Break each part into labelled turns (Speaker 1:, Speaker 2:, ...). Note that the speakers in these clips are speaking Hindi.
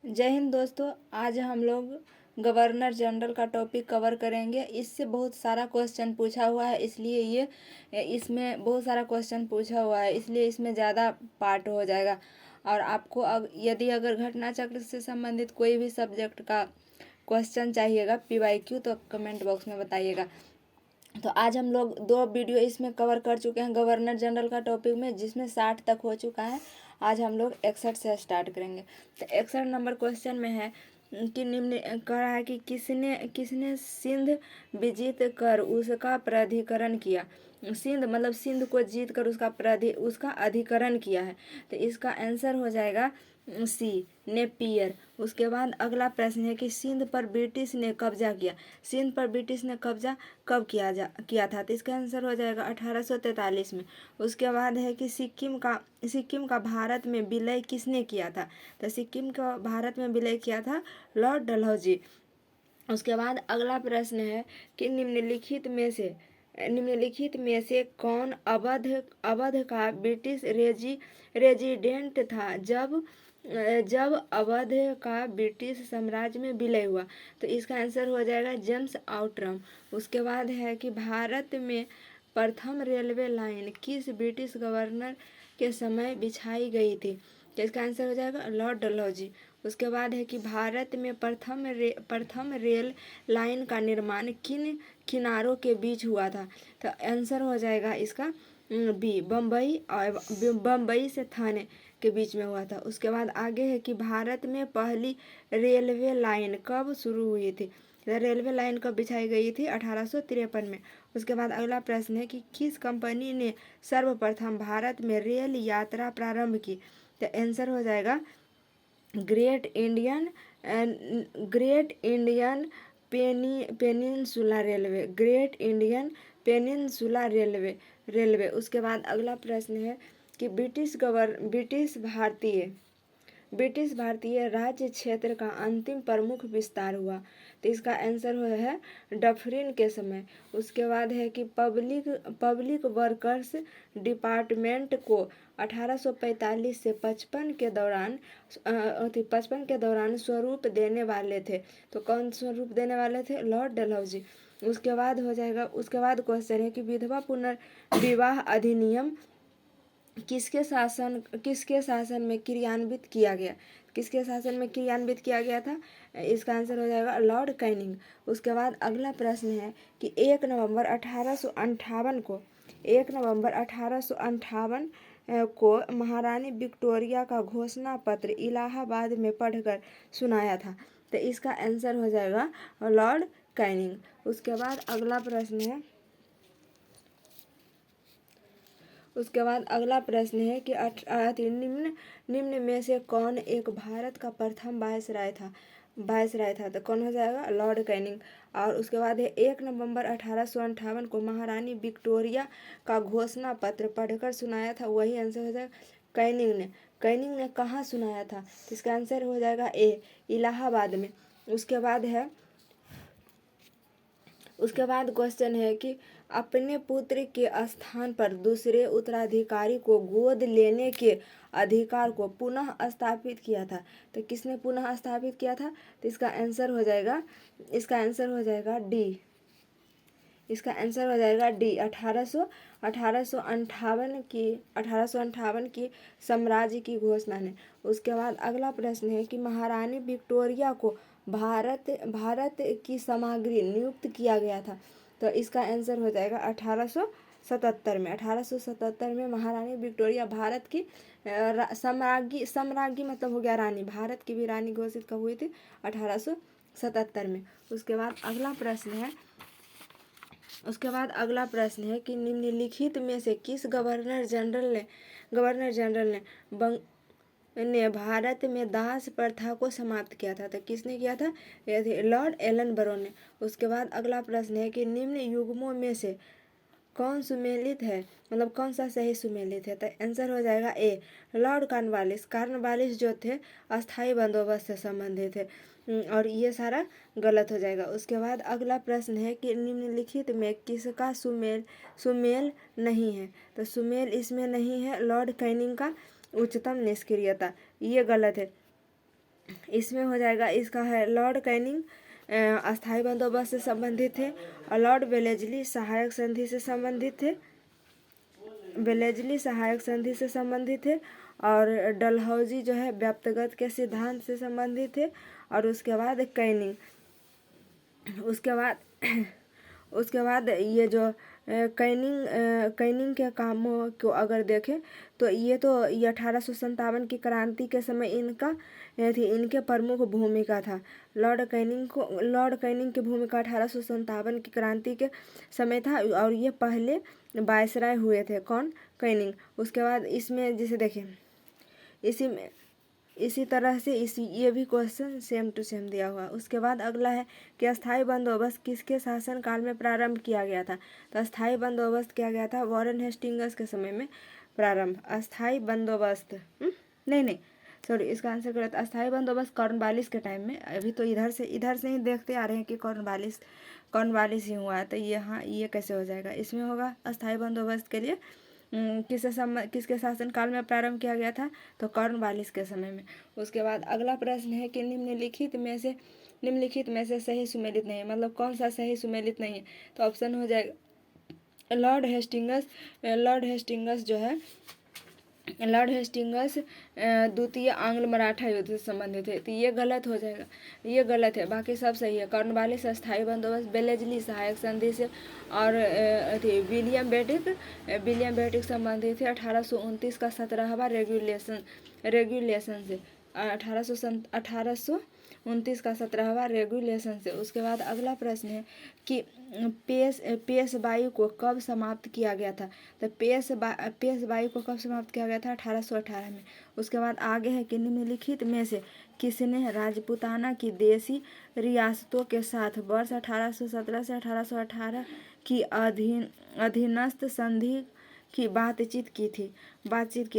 Speaker 1: जय हिंद दोस्तों। आज हम लोग गवर्नर जनरल का टॉपिक कवर करेंगे। इससे बहुत सारा क्वेश्चन पूछा हुआ है, इसलिए इसमें बहुत सारा क्वेश्चन पूछा हुआ है, इसलिए इसमें ज़्यादा पार्ट हो जाएगा। और आपको यदि अगर घटना चक्र से संबंधित कोई भी सब्जेक्ट का क्वेश्चन चाहिएगा PYQ, तो कमेंट बॉक्स में बताइएगा। तो आज हम लोग 2 वीडियो इसमें कवर कर चुके हैं गवर्नर जनरल का टॉपिक में, जिसमें 60 तक हो चुका है। आज हम लोग 61 से स्टार्ट करेंगे। तो 61 नंबर क्वेश्चन में है कि निम्न कह रहा है कि किसने किसने सिंध विजित कर उसका प्राधिकरण किया। सिंध मतलब सिंध को जीत कर उसका अधिकरण किया है। तो इसका आंसर हो जाएगा सी, नेपियर। उसके बाद अगला प्रश्न है कि सिंध पर ब्रिटिश ने कब्जा किया। सिंध पर ब्रिटिश ने कब्जा कब किया था? तो इसका आंसर हो जाएगा 1843 में। उसके बाद है कि सिक्किम का भारत में विलय किसने किया था? तो सिक्किम का भारत में विलय किया था लॉर्ड डलहौजी। उसके बाद अगला प्रश्न है कि निम्नलिखित में से कौन अवध का ब्रिटिश रेजिडेंट था जब अवध का ब्रिटिश साम्राज्य में विलय हुआ? तो इसका आंसर हो जाएगा जेम्स आउटरम। उसके बाद है कि भारत में प्रथम रेलवे लाइन किस ब्रिटिश गवर्नर के समय बिछाई गई थी? तो इसका आंसर हो जाएगा लॉर्ड डलहौजी। उसके बाद है कि भारत में प्रथम रेल लाइन का निर्माण किन किनारों के बीच हुआ था? तो आंसर हो जाएगा इसका बी, बम्बई से थाने के बीच में हुआ था। उसके बाद आगे है कि भारत में पहली रेलवे लाइन कब शुरू हुई थी? रेलवे लाइन कब बिछाई गई थी? 1853 में। उसके बाद अगला प्रश्न है कि किस कंपनी ने सर्वप्रथम भारत में रेल यात्रा प्रारंभ की? तो आंसर हो जाएगा great Indian peninsula railway. Great Indian peninsula railway. उसके बाद अगला प्रश्न है कि ब्रिटिश भारतीय राज्य क्षेत्र का अंतिम प्रमुख विस्तार हुआ। तो इसका आंसर है डफरिन के समय। उसके बाद है कि पब्लिक वर्कर्स डिपार्टमेंट को 1845 से 55 के दौरान स्वरूप देने वाले थे। तो कौन स्वरूप देने वाले थे? लॉर्ड डलहौजी। उसके बाद क्वेश्चन है कि विधवा पुनर्विवाह अधिनियम किसके शासन में क्रियान्वित किया गया? किसके शासन में क्रियान्वित किया गया था? इसका आंसर हो जाएगा लॉर्ड कैनिंग। उसके बाद अगला प्रश्न है कि 1 नवंबर 1858 को महारानी विक्टोरिया का घोषणा पत्र इलाहाबाद में पढ़कर सुनाया था। तो इसका आंसर हो जाएगा लॉर्ड कैनिंग। उसके बाद अगला प्रश्न है कि निम्न में से कौन एक भारत का प्रथम वायसराय था? तो कौन हो जाएगा? Lord Canning. और उसके बाद है 1 नवंबर 1858 को महारानी विक्टोरिया का घोषणा पत्र पढ़कर सुनाया था, वही आंसर हो जाएगा कैनिंग ने कहाँ सुनाया था? तो इसका आंसर हो जाएगा ए, इलाहाबाद में। उसके बाद क्वेश्चन है कि अपने पुत्र के स्थान पर दूसरे उत्तराधिकारी को गोद लेने के अधिकार को पुनः स्थापित किया था। तो किसने पुनः स्थापित किया था? तो इसका आंसर हो जाएगा डी। इसका आंसर हो जाएगा डी, 1858 की साम्राज्य की घोषणा ने। उसके बाद अगला प्रश्न है कि महारानी विक्टोरिया को भारत की सामग्री नियुक्त किया गया था। तो इसका आंसर हो जाएगा 1877 में महारानी विक्टोरिया भारत की साम्राज्ञी मतलब हो गया रानी, भारत की भी रानी घोषित कब हुई थी? 1877 में। उसके बाद अगला प्रश्न है कि निम्नलिखित में से किस गवर्नर जनरल ने भारत में दास प्रथा को समाप्त किया था? तो किसने किया था? लॉर्ड एलन बरो ने। उसके बाद अगला प्रश्न है कि निम्न युग्मों में से कौन सुमेलित है, मतलब कौन सा सही सुमेलित है? तो आंसर हो जाएगा ए, लॉर्ड कॉर्नवालिस जो थे अस्थायी बंदोबस्त से संबंधित थे, और ये सारा गलत हो जाएगा। उसके बाद अगला प्रश्न है कि निम्नलिखित में किसका सुमेल नहीं है? तो सुमेल इसमें नहीं है लॉर्ड कैनिंग का उच्चतम निष्क्रियता, ये गलत है। इसमें हो जाएगा, इसका है लॉर्ड कैनिंग अस्थायी बंदोबस्त से संबंधित थे, और लॉर्ड वेलेजली सहायक संधि से संबंधित थे, वेलेजली सहायक संधि से संबंधित थे, और डलहौजी जो है व्याप्तगत के सिद्धांत से संबंधित थे, और उसके बाद कैनिंग, उसके बाद ये जो कैनिंग के कामों को अगर देखें तो ये 1857 की क्रांति के समय इनके प्रमुख भूमिका था। लॉर्ड कैनिंग की भूमिका 1857 की क्रांति के समय था, और ये पहले वायसराय हुए थे। कौन? कैनिंग। उसके बाद इसमें जैसे देखें, इसी तरह से ये भी क्वेश्चन सेम टू सेम दिया हुआ। उसके बाद अगला है कि अस्थायी बंदोबस्त किसके शासनकाल में प्रारंभ किया गया था? तो अस्थायी बंदोबस्त किया गया था वॉरेन हेस्टिंग्स के समय में प्रारंभ। अस्थायी बंदोबस्त नहीं सॉरी, इसका आंसर गलत। अस्थायी बंदोबस्त कॉर्नवालिस के टाइम में। अभी तो इधर से ही देखते आ रहे हैं कि कॉर्नवालिस ही हुआ है, तो ये कैसे हो जाएगा? इसमें होगा अस्थायी बंदोबस्त के लिए किसके शासनकाल में प्रारंभ किया गया था? तो कॉर्नवालिस के समय में। उसके बाद अगला प्रश्न है कि निम्नलिखित में से सही सुमेलित नहीं, मतलब कौन सा सही सुमेलित नहीं है? तो ऑप्शन हो जाएगा लॉर्ड हेस्टिंगस द्वितीय आंग्ल मराठा युद्ध से संबंधित है, तो ये गलत हो जाएगा, ये गलत है। बाकी सब सही है। कॉर्नवालिस अस्थायी बंदोबस्त, वेलेजली सहायक संधि से, और विलियम बेटिक संबंधित है 1829 का 17वां रेगुलेशन से, 1829 का 17वां रेगुलेशन से। उसके बाद अगला प्रश्न है कि पेशवाई को कब समाप्त किया गया था? तो पेशवाई को कब समाप्त किया गया था? 1818 में। उसके बाद आगे है कि निम्नलिखित में से किसने राजपूताना की देशी रियासतों के साथ वर्ष 1817 से 1818 की अधीनस्थ संधि की बातचीत की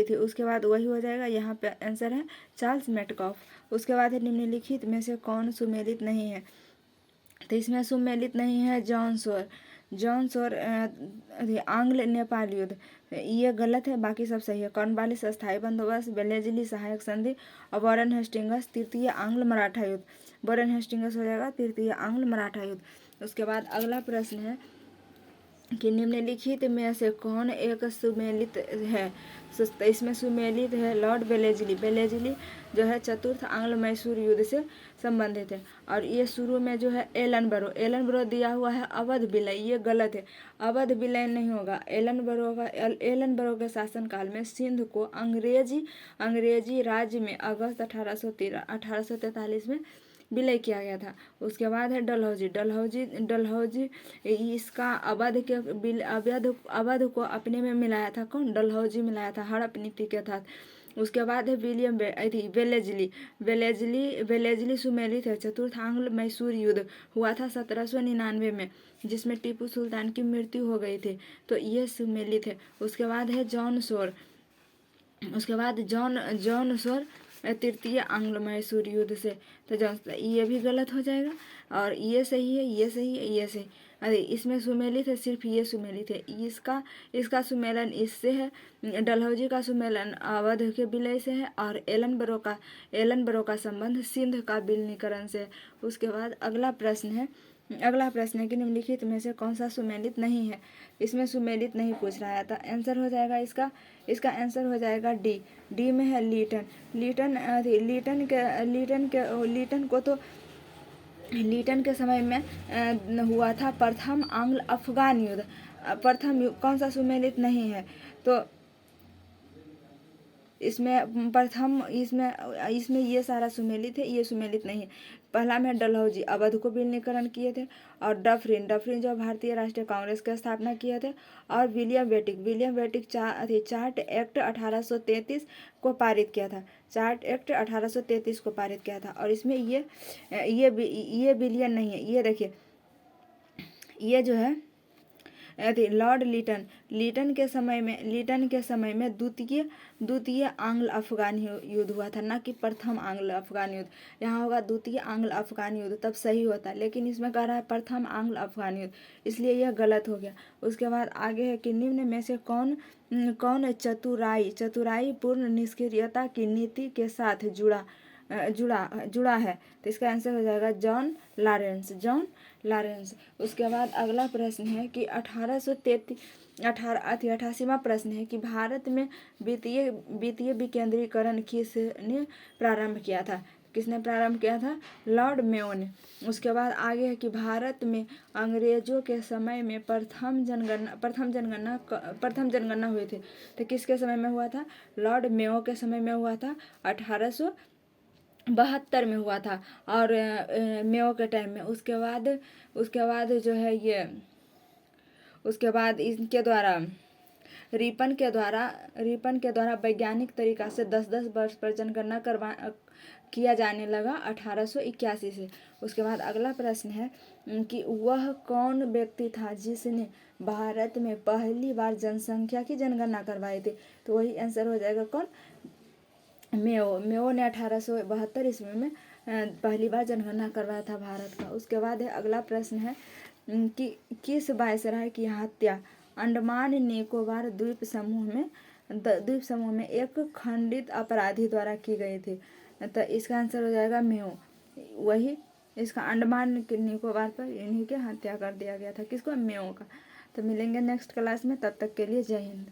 Speaker 1: थी। उसके बाद वही हो जाएगा, यहाँ पे आंसर है चार्ल्स मेटकॉफ। उसके बाद है निम्नलिखित में से कौन सुमेलित नहीं है? तो इसमें सुमेलित नहीं है जॉन सोर आंग्ल नेपाल युद्ध, ये गलत है। बाकी सब सही है। कॉर्नवालिस अस्थायी बंदोबस्त, वेलेजली सहायक संधि, और वॉरेन हेस्टिंग्स तृतीय आंग्ल मराठा युद्ध। वॉरेन हेस्टिंग्स हो जाएगा तृतीय आंग्ल मराठा युद्ध। उसके बाद अगला प्रश्न है कि निम्नलिखित में से कौन एक सुमेलित है? इसमें सुमेलित है लॉर्ड वेलेजली जो है चतुर्थ आंग्ल मैसूर युद्ध से संबंधित है, और ये शुरू में जो है एलन बरो दिया हुआ है अवध विलय, ये गलत है। अवध विलय नहीं होगा। एलन बरो के शासनकाल में सिंध को अंग्रेजी राज्य में अगस्त 1843 में विलय किया गया था। उसके बाद है डलहौजी इसका अवध को अपने में मिलाया था। कौन? डलहौजी मिलाया था हड़प नीति के तहत। उसके बाद है वेलेजली सुमेलित है। चतुर्थ आंग्ल मैसूर युद्ध हुआ था 1799 में, जिसमें टीपू सुल्तान की मृत्यु हो गई थी, तो ये सुमेलित है। उसके बाद है जॉन सोर तृतीय आंग्ल मैसूर युद्ध से, तो ये भी गलत हो जाएगा, और ये सही है, ये सही है, ये सही। अरे इसमें सुमेलित है, सिर्फ ये सुमेलित है। इसका सुमेलन इससे है, डलहौजी का सुमेलन अवध के विलय से है, और एलन बरो का संबंध सिंध का विलीनीकरण से। उसके बाद अगला प्रश्न है कि निम्नलिखित में से कौन सा सुमेलित नहीं है? इसमें सुमेलित नहीं पूछ रहा है, तो आंसर हो जाएगा इसका आंसर हो जाएगा डी में है लीटन के समय में हुआ था प्रथम आंग्ल अफगान युद्ध। कौन सा सुमेलित नहीं है? तो इसमें ये सारा सुमेलित है, ये सुमेलित नहीं है। पहला में डलहौजी अवध को विलीनीकरण किए थे, और डफरिन जो भारतीय राष्ट्रीय कांग्रेस की स्थापना किए थे, और विलियम बेटिक चार्ट एक्ट 1833 को पारित किया था। चार्ट एक्ट 1833 को पारित किया था, और इसमें ये विलियन नहीं है। ये देखिए, ये जो है लॉर्ड लीटन के समय में द्वितीय आंग्ल अफगान युद्ध हुआ था, ना कि प्रथम आंग्ल अफगान युद्ध। यहाँ होगा द्वितीय आंग्ल अफगान युद्ध, तब सही होता, लेकिन इसमें कह रहा है प्रथम आंग्ल अफगान युद्ध, इसलिए यह गलत हो गया। उसके बाद आगे है कि निम्न में से कौन चतुराई पूर्ण निष्क्रियता की नीति के साथ जुड़ा है। तो इसका आंसर हो जाएगा जॉन लॉरेंस। उसके बाद अगला प्रश्न है कि 88वां प्रश्न है कि भारत में वित्तीय विकेंद्रीकरण किसने प्रारंभ किया था? किसने प्रारंभ किया था? लॉर्ड मेयो ने। उसके बाद आगे है कि भारत में अंग्रेजों के समय में प्रथम जनगणना हुए थे। तो किसके समय में हुआ था? लॉर्ड मेयो के समय में हुआ था, 1872 में हुआ था, और मेयो के टाइम में। उसके बाद जो है ये, उसके बाद इनके द्वारा रिपन के द्वारा वैज्ञानिक तरीका से 10-10 वर्ष पर जनगणना किया जाने लगा 1881 से। उसके बाद अगला प्रश्न है कि वह कौन व्यक्ति था जिसने भारत में पहली बार जनसंख्या की जनगणना करवाई थी? तो वही आंसर हो जाएगा कौन? मेयो ने 1872 ईस्वी में पहली बार जनगणना करवाया था भारत का। उसके बाद है अगला प्रश्न है कि किस वायसराय की हत्या अंडमान निकोबार द्वीप समूह में एक खंडित अपराधी द्वारा की गई थी? तो इसका आंसर हो जाएगा मेयो। वही इसका अंडमान निकोबार पर इन्हीं के हत्या कर दिया गया था। किसको? मेयो का। तो मिलेंगे नेक्स्ट क्लास में, तब तक के लिए जय हिंद।